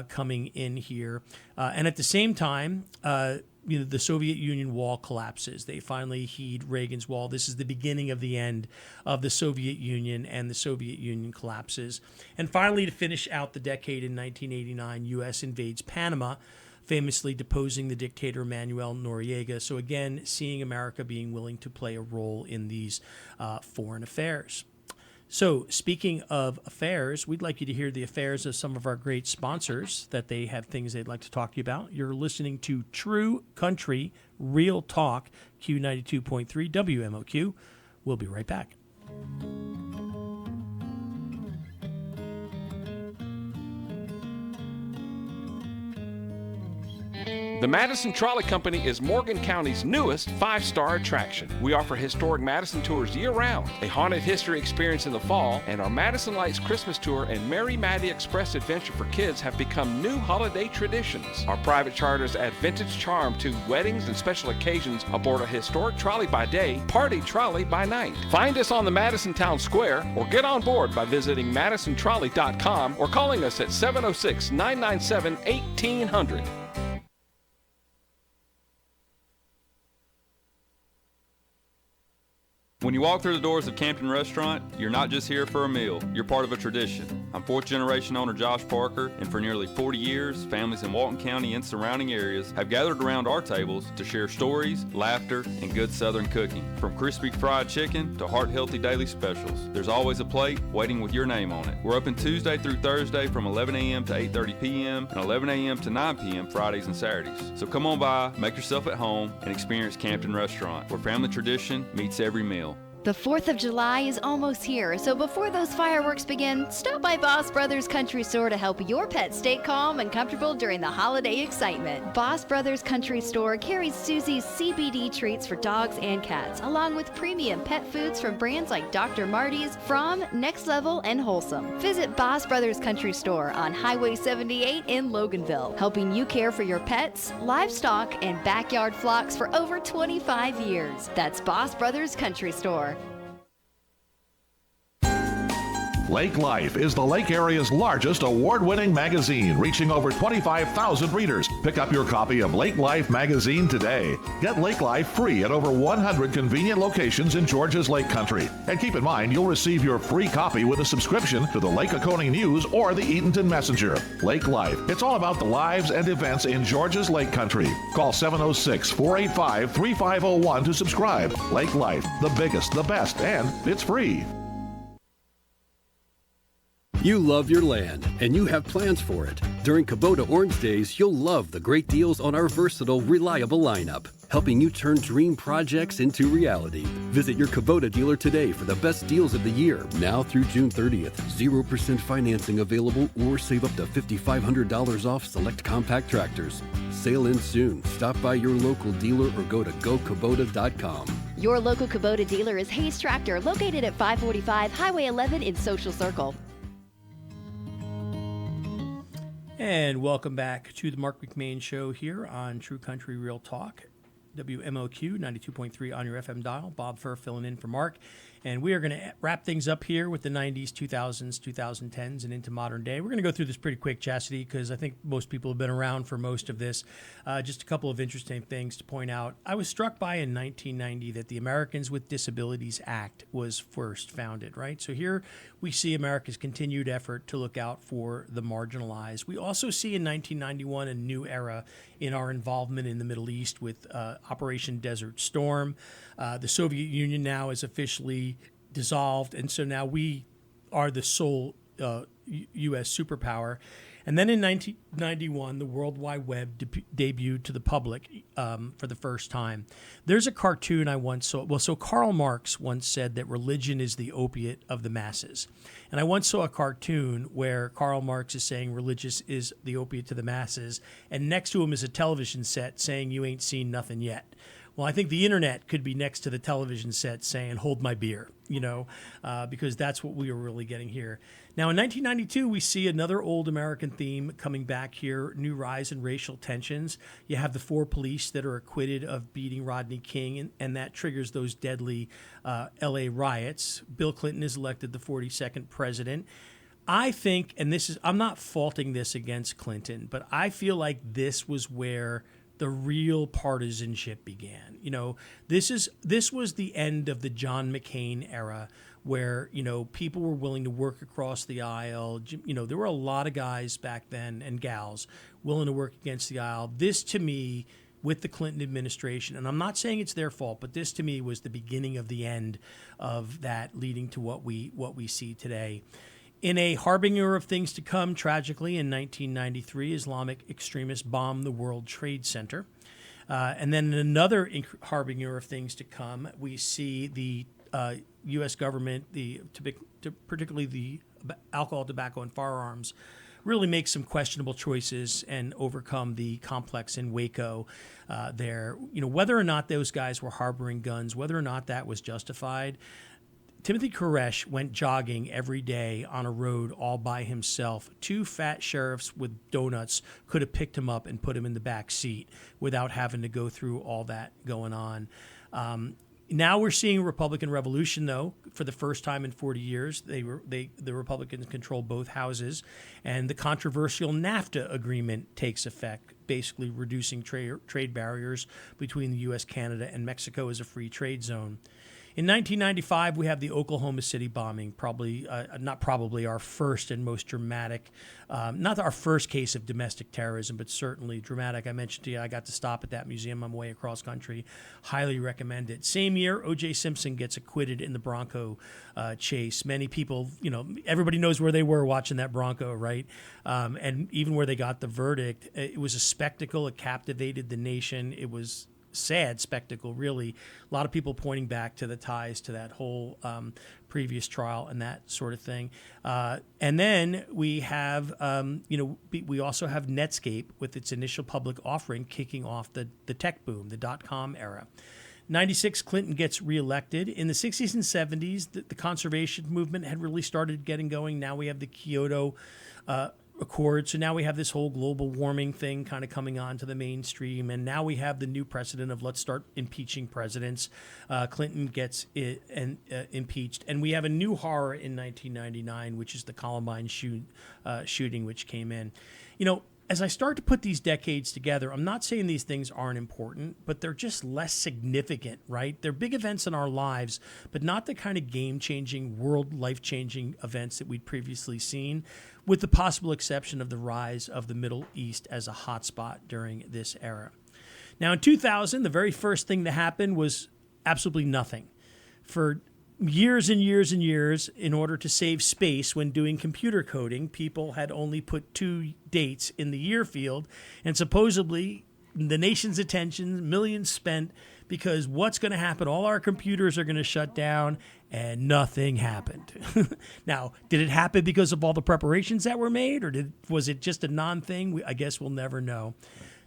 coming in here. And at the same time, the Soviet Union wall collapses. They finally heed Reagan's wall. This is the beginning of the end of the Soviet Union, and the Soviet Union collapses. And finally, to finish out the decade in 1989, U.S. invades Panama, famously deposing the dictator Manuel Noriega. So again, seeing America being willing to play a role in these foreign affairs. So, speaking of affairs, we'd like you to hear the affairs of some of our great sponsors, that they have things they'd like to talk to you about. You're listening to True Country Real Talk, Q92.3 WMOQ. We'll be right back. The Madison Trolley Company is Morgan County's newest 5-star attraction. We offer historic Madison tours year-round, a haunted history experience in the fall, and our Madison Lights Christmas Tour and Mary Maddie Express Adventure for kids have become new holiday traditions. Our private charters add vintage charm to weddings and special occasions aboard a historic trolley by day, party trolley by night. Find us on the Madison Town Square or get on board by visiting madisontrolley.com or calling us at 706-997-1800. you walk through the doors of Campton Restaurant, you're not just here for a meal, you're part of a tradition. I'm fourth generation owner Josh Parker, and for nearly 40 years, families in Walton County and surrounding areas have gathered around our tables to share stories, laughter, and good Southern cooking. From crispy fried chicken to heart-healthy daily specials, there's always a plate waiting with your name on it. We're open Tuesday through Thursday from 11 a.m. to 8:30 p.m. and 11 a.m. to 9 p.m. Fridays and Saturdays. So come on by, make yourself at home, and experience Campton Restaurant, where family tradition meets every meal. The 4th of July is almost here, so before those fireworks begin, stop by Boss Brothers Country Store to help your pet stay calm and comfortable during the holiday excitement. Boss Brothers Country Store carries Susie's CBD treats for dogs and cats, along with premium pet foods from brands like Dr. Marty's, From, Next Level, and Wholesome. Visit Boss Brothers Country Store on Highway 78 in Loganville, helping you care for your pets, livestock, and backyard flocks for over 25 years. That's Boss Brothers Country Store. Lake Life is the Lake area's largest award-winning magazine, reaching over 25,000 readers. Pick up your copy of Lake Life magazine today. Get Lake Life free at over 100 convenient locations in Georgia's Lake Country. And keep in mind, you'll receive your free copy with a subscription to the Lake Oconee News or the Eatonton Messenger. Lake Life. It's all about the lives and events in Georgia's Lake Country. Call 706-485-3501 to subscribe. Lake Life, the biggest, the best, and it's free. You love your land, and you have plans for it. During Kubota Orange Days, you'll love the great deals on our versatile, reliable lineup, helping you turn dream projects into reality. Visit your Kubota dealer today for the best deals of the year, now through June 30th. 0% financing available, or save up to $5,500 off select compact tractors. Sale ends soon. Stop by your local dealer or go to gokubota.com. Your local Kubota dealer is Hayes Tractor, located at 545 Highway 11 in Social Circle. And welcome back to the Marc McMain Show here on True Country Real Talk, WMOQ 92.3 on your FM dial. Bob Furr filling in for Mark. And we are going to wrap things up here with the 90s, 2000s, 2010s, and into modern day. We're going to go through this pretty quick, Chastity, because I think most people have been around for most of this. Just a couple of interesting things to point out. I was struck by in 1990 that the Americans with Disabilities Act was first founded, right? So here we see America's continued effort to look out for the marginalized. We also see in 1991 a new era in our involvement in the Middle East with Operation Desert Storm. The Soviet Union now is officially dissolved, and so now we are the sole U.S. superpower. And then in 1991, the World Wide Web debuted to the public for the first time. There's a cartoon I once saw. Well, so Karl Marx once said that religion is the opiate of the masses. And I once saw a cartoon where Karl Marx is saying religious is the opiate to the masses, and next to him is a television set saying you ain't seen nothing yet. Well, I think the internet could be next to the television set saying, hold my beer, because that's what we are really getting here. Now, in 1992, we see another old American theme coming back here, new rise in racial tensions. You have the 4 police that are acquitted of beating Rodney King, and that triggers those deadly L.A. riots. Bill Clinton is elected the 42nd president. I think, and I'm not faulting this against Clinton, but I feel like this was where the real partisanship began. This was the end of the John McCain era, where people were willing to work across the aisle. There were a lot of guys back then and gals willing to work against the aisle. This, to me, with the Clinton administration, and I'm not saying it's their fault, but this to me was the beginning of the end of that, leading to what we see today. In a harbinger of things to come, tragically, in 1993, Islamic extremists bombed the World Trade Center. And then in another harbinger of things to come, we see the U.S. government, particularly the alcohol, tobacco, and firearms, really make some questionable choices and overcome the complex in Waco there. Whether or not those guys were harboring guns, whether or not that was justified, Timothy Koresh went jogging every day on a road all by himself. 2 fat sheriffs with donuts could have picked him up and put him in the back seat without having to go through all that going on. Now we're seeing a Republican revolution, though, for the first time in 40 years. The Republicans control both houses, and the controversial NAFTA agreement takes effect, basically reducing trade barriers between the U.S., Canada, and Mexico as a free trade zone. In 1995, we have the Oklahoma City bombing, not probably our first and most dramatic, not our first case of domestic terrorism, but certainly dramatic. I mentioned to you, I got to stop at that museum on my way across country. Highly recommend it. Same year, O.J. Simpson gets acquitted in the Bronco chase. Many people, everybody knows where they were watching that Bronco, right? And even where they got the verdict, it was a spectacle. It captivated the nation. It was sad spectacle, really. A lot of people pointing back to the ties to that whole previous trial and that sort of thing. And then we have, we also have Netscape with its initial public offering kicking off the tech boom, the dot-com era. 96, Clinton gets reelected. In the 60s and 70s, the conservation movement had really started getting going. Now we have the Kyoto Accord. So now we have this whole global warming thing kind of coming on to the mainstream. And now we have the new precedent of let's start impeaching presidents. Clinton gets impeached. And we have a new horror in 1999, which is the Columbine shooting, which came in. As I start to put these decades together, I'm not saying these things aren't important, but they're just less significant, right? They're big events in our lives, but not the kind of game-changing, world life-changing events that we'd previously seen, with the possible exception of the rise of the Middle East as a hotspot during this era. Now, in 2000, the very first thing to happen was absolutely nothing. For years and years and years, in order to save space when doing computer coding, people had only put 2 dates in the year field, and supposedly the nation's attention, millions spent, because what's going to happen? All our computers are going to shut down, and nothing happened. Now, did it happen because of all the preparations that were made, or was it just a non-thing? I guess we'll never know.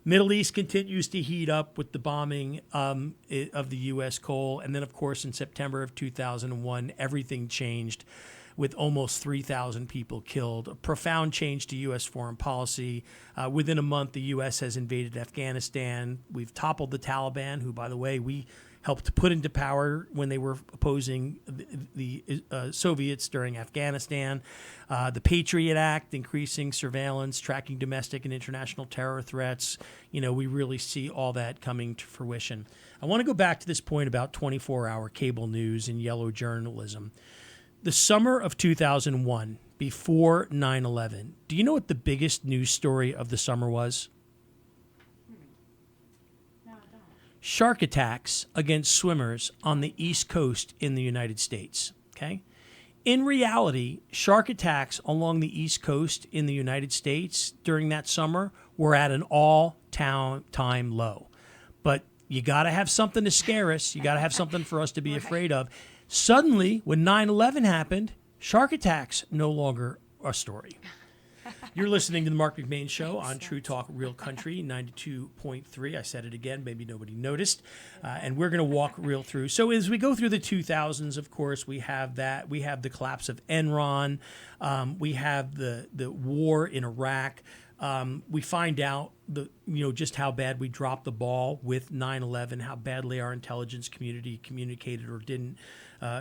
Middle East continues to heat up with the bombing of the U.S. coal. And then, of course, in September of 2001, everything changed with almost 3,000 people killed. A profound change to U.S. foreign policy. Within a month, the U.S. has invaded Afghanistan. We've toppled the Taliban, who, by the way, we helped put into power when they were opposing the Soviets during Afghanistan. The Patriot Act, increasing surveillance, tracking domestic and international terror threats. We really see all that coming to fruition. I want to go back to this point about 24-hour cable news and yellow journalism. The summer of 2001, before 9/11, do you know what the biggest news story of the summer was? Shark attacks against swimmers on the East Coast in the United States. Okay? In reality, shark attacks along the East Coast in the United States during that summer were at an all-time low. But you got to have something to scare us. You got to have something for us to be afraid of. Suddenly, when 9/11 happened, shark attacks no longer a story. You're listening to the Marc McMain Show on True Talk Real Country 92.3. I said it again. Maybe nobody noticed. And we're going to walk real through. So as we go through the 2000s, of course, we have that. We have the collapse of Enron. We have the war in Iraq. We find out just how bad we dropped the ball with 9/11, how badly our intelligence community communicated or didn't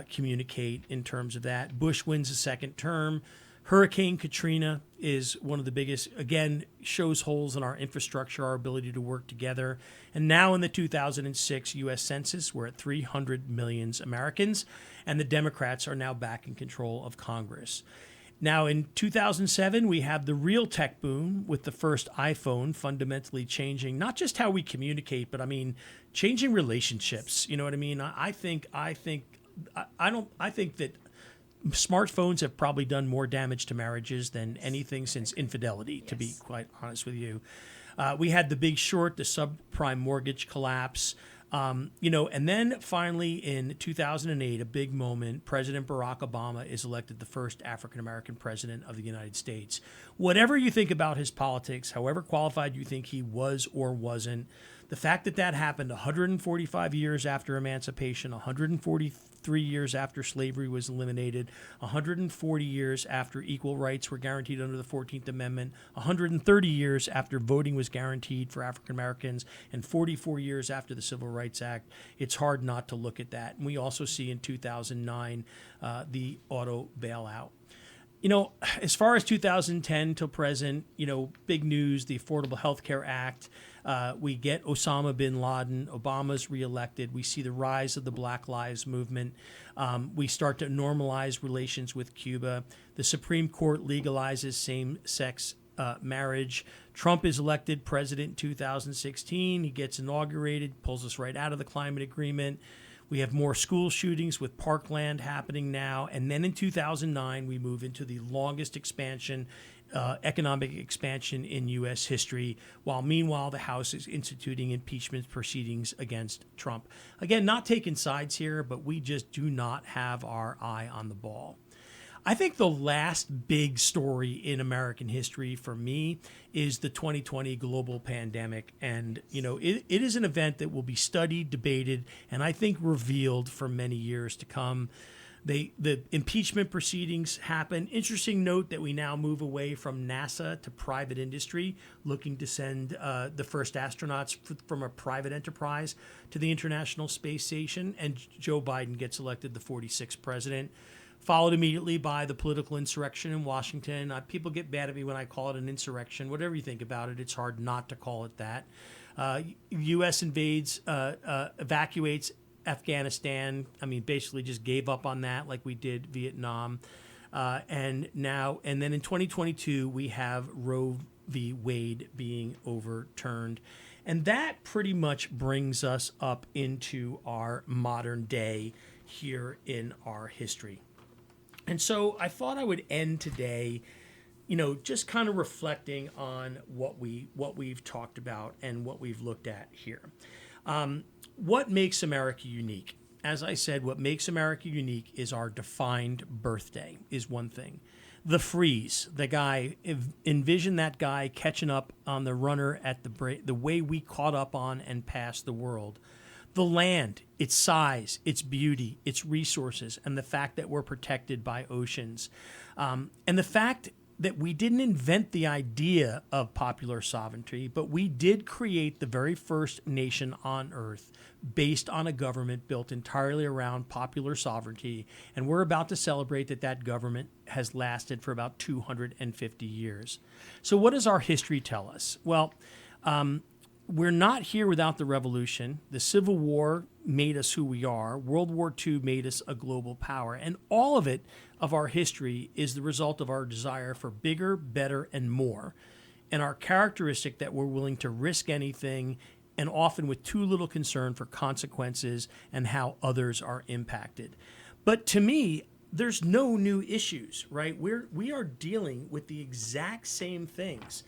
communicate in terms of that. Bush wins a second term. Hurricane Katrina is one of the biggest, again, shows holes in our infrastructure, our ability to work together. And now in the 2006 U.S. Census, we're at 300 million Americans, and the Democrats are now back in control of Congress. Now, in 2007, we have the real tech boom with the first iPhone fundamentally changing not just how we communicate, but changing relationships. You know what I mean? I think that smartphones have probably done more damage to marriages than anything since infidelity, to be quite honest with you. We had the Big Short, the subprime mortgage collapse. And then finally in 2008, a big moment, President Barack Obama is elected the first African-American president of the United States. Whatever you think about his politics, however qualified you think he was or wasn't, the fact that that happened 145 years after emancipation, 143 years after slavery was eliminated, 140 years after equal rights were guaranteed under the 14th Amendment, 130 years after voting was guaranteed for African Americans, and 44 years after the Civil Rights Act, it's hard not to look at that. And we also see in 2009 the auto bailout. As far as 2010 till present, big news, the Affordable Health Care Act. We get Osama bin Laden. Obama's reelected. We see the rise of the Black Lives Movement. We start to normalize relations with Cuba. The Supreme Court legalizes same-sex marriage. Trump is elected president in 2016. He gets inaugurated, pulls us right out of the climate agreement. We have more school shootings with Parkland happening now. And then in 2009, we move into the longest economic expansion in U.S. history, while meanwhile the House is instituting impeachment proceedings against Trump. Again, not taking sides here, but we just do not have our eye on the ball. I think the last big story in American history for me is the 2020 global pandemic. And, it is an event that will be studied, debated, and I think revealed for many years to come. The impeachment proceedings happen. Interesting note that we now move away from NASA to private industry, looking to send the first astronauts from a private enterprise to the International Space Station. And Joe Biden gets elected the 46th president, followed immediately by the political insurrection in Washington. People get mad at me when I call it an insurrection. Whatever you think about it, it's hard not to call it that. U.S. evacuates Afghanistan. Basically just gave up on that like we did Vietnam. And then in 2022, we have Roe v. Wade being overturned. And that pretty much brings us up into our modern day here in our history. And so I thought I would end today, just kind of reflecting on what we've talked about and what we've looked at here. What makes America unique? As I said, what makes America unique is our defined birthday is one thing. The freeze, the guy, envision that guy catching up on the runner at the way we caught up on and passed the world. The land, its size, its beauty, its resources, and the fact that we're protected by oceans. And the fact that we didn't invent the idea of popular sovereignty, but we did create the very first nation on earth based on a government built entirely around popular sovereignty. And we're about to celebrate that government has lasted for about 250 years. So what does our history tell us? Well, we're not here without the revolution. The Civil War made us who we are. World War II made us a global power. And all of it, of our history, is the result of our desire for bigger, better, and more. And our characteristic that we're willing to risk anything, and often with too little concern for consequences and how others are impacted. But to me, there's no new issues, right? We are dealing with the exact same things.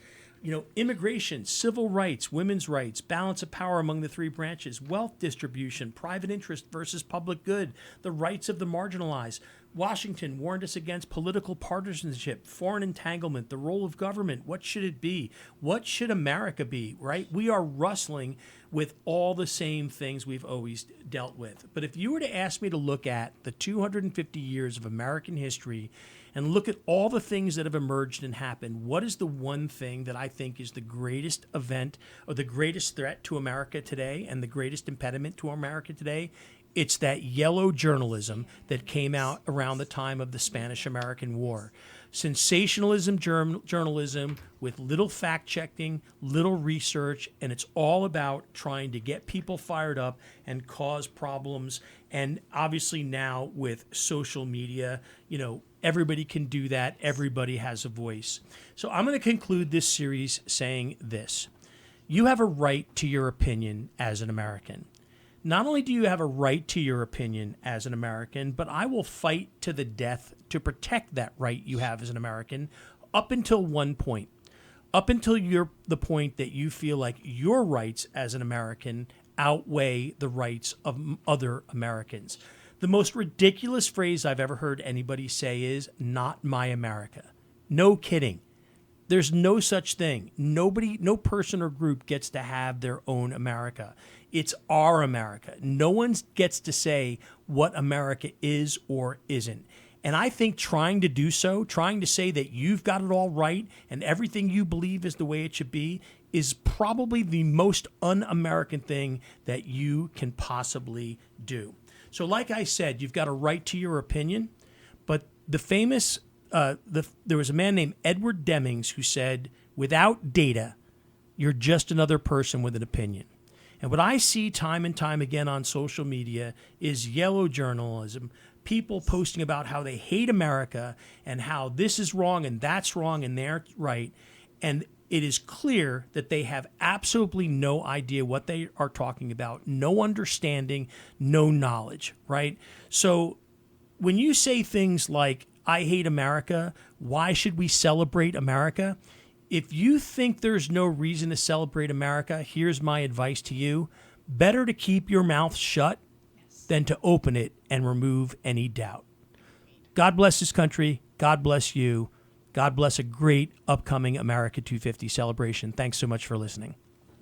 Immigration, civil rights, women's rights, balance of power among the three branches, wealth distribution, private interest versus public good, the rights of the marginalized. Washington warned us against political partisanship, foreign entanglement, the role of government. What should it be? What should America be, right? We are wrestling with all the same things we've always dealt with. But if you were to ask me to look at the 250 years of American history and look at all the things that have emerged and happened, what is the one thing that I think is the greatest event or the greatest threat to America today and the greatest impediment to America today? It's that yellow journalism that came out around the time of the Spanish-American War. Sensationalism journalism with little fact-checking, little research, and it's all about trying to get people fired up and cause problems. And obviously now with social media, everybody can do that. Everybody has a voice. So I'm going to conclude this series saying this. You have a right to your opinion as an American. Not only do you have a right to your opinion as an American, but I will fight to the death to protect that right you have as an American up until one point. Up until the point that you feel like your rights as an American outweigh the rights of other Americans. The most ridiculous phrase I've ever heard anybody say is, "not my America." No kidding. There's no such thing. No person or group gets to have their own America. It's our America. No one gets to say what America is or isn't. And I think trying to do so, trying to say that you've got it all right and everything you believe is the way it should be, is probably the most un-American thing that you can possibly do. So like I said, you've got a right to your opinion, but the famous there was a man named Edward Demings who said, without data, you're just another person with an opinion. And what I see time and time again on social media is yellow journalism, people posting about how they hate America and how this is wrong and that's wrong and they're right. And it is clear that they have absolutely no idea what they are talking about, no understanding, no knowledge, right? So when you say things like, I hate America, why should we celebrate America? If you think there's no reason to celebrate America, here's my advice to you. Better to keep your mouth shut than to open it and remove any doubt. God bless this country. God bless you. God bless a great upcoming America 250 celebration. Thanks so much for listening.